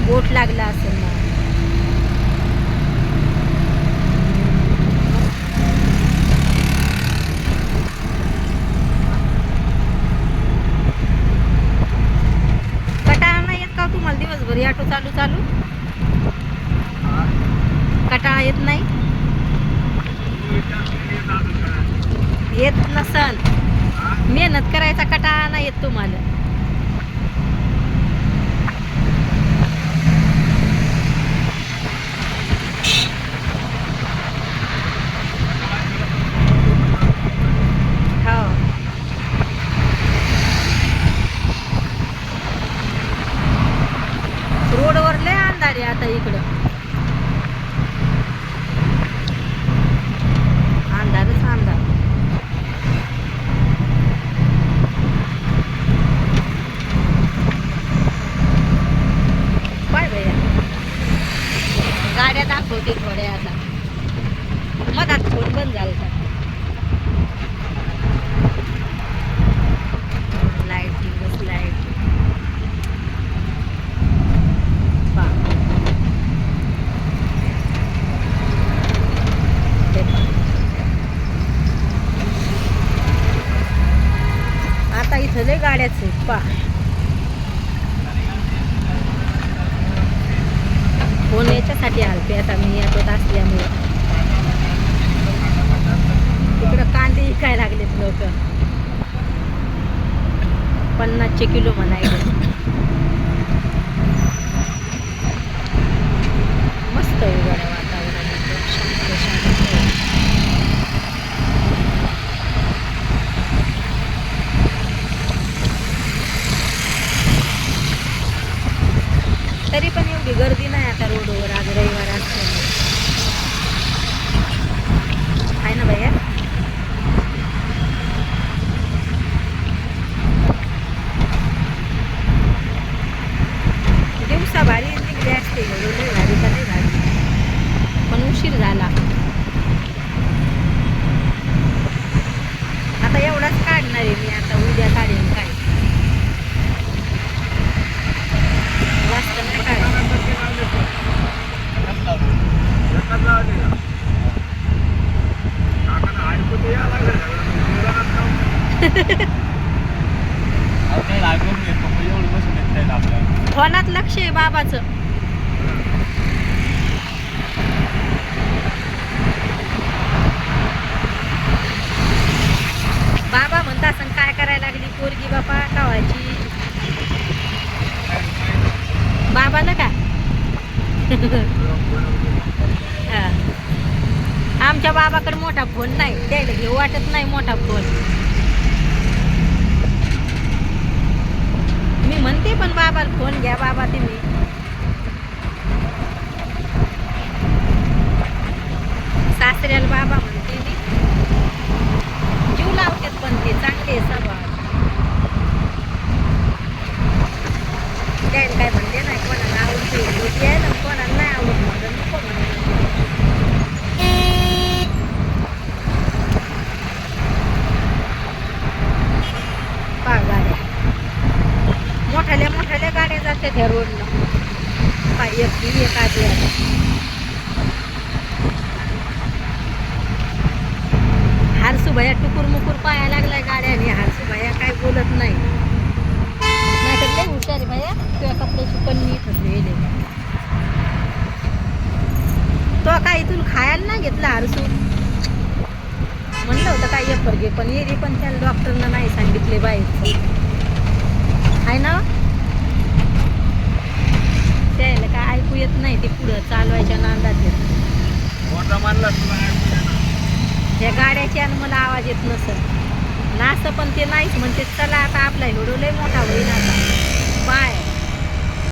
बोट लागला असेल ना. कटाळा नाही येत का तुम्हाला दिवसभर ऑटो चालू चालू? कटाळा येत नाही? येत नसल. मेहनत करायचा कटाळा नाही येत तुम्हाला? हो. रोडवर लय अंधार आहे आता इकडं. अंधारच अंधार. काय भैया गाड्या दाखवते थोड्या आता. मधात फोन बंद झाला. लाईटिंगच लाईट. आता इथं लय गाड्याच आहेत पा. फोन याच्यासाठी हलते आता मी याच्यात असल्यामुळे. तिकडं कांदे विकायला लागलेत लोक. 50 किलो म्हणायचे. मस्त आहे गड्या वातावरण एकदम शांत शांत. तरी पण एवढी गर्दी नाही आता रोडवर आज रविवार असल्यामुळे. आहे ना भैया? दिवसा भारी निघली असते लय भारी का नाही भारी, पण उशीर झाला. आता एवढाच काढणार आहे मी. आता उद्या काढेन काय वाजता नाही काढ. फोनात लक्ष आहे बाबाचं. बाबा म्हणता असं काय करायला लागली पोरगी बापा कावाची. बाबाला का आमच्या बाबाकडे मोठा फोन नाही. द्यायला घेऊ वाटत नाही मोठा फोन. मी म्हणते पण बाबाला फोन घ्या बाबा तुम्ही. सासऱ्याला बाबा म्हणते मी. जीव लावतात पण ते चांगले स्वभाव. द्यायला काय म्हणते नाही. कोणाला आवडते द्यायला, कोणाला नाही आवडत म्हणून नको म्हणून. गाड्या मोठ्याल्या मोठ्याल्या गाड्या जातात ह्या रोडला. एक आधी हारसूबाया टुकूर मुकूर पाया लागलाय गाड्याने. हारसूबाया काय बोलत नाही. नाहीतर लय हुशार आहे बाया. तुझ्या कपड्याची पन्नी ठरलेले. तो काय इथून खायला नाही घेतला हारसू. म्हणलं होतं काय एक घे पण ये पण त्याला डॉक्टरनं नाही सांगितले बाहेर. आहे ना त्याला काय ऐकू येत नाही. ते पुढं चालवायच्या नांदात येत. त्या गाड्याची आणि मला आवाज येत नसेल ना. असं पण ते नाहीच म्हणते. चला आता आपला व्हिडिओ लय मोठा होईल आता. बाय.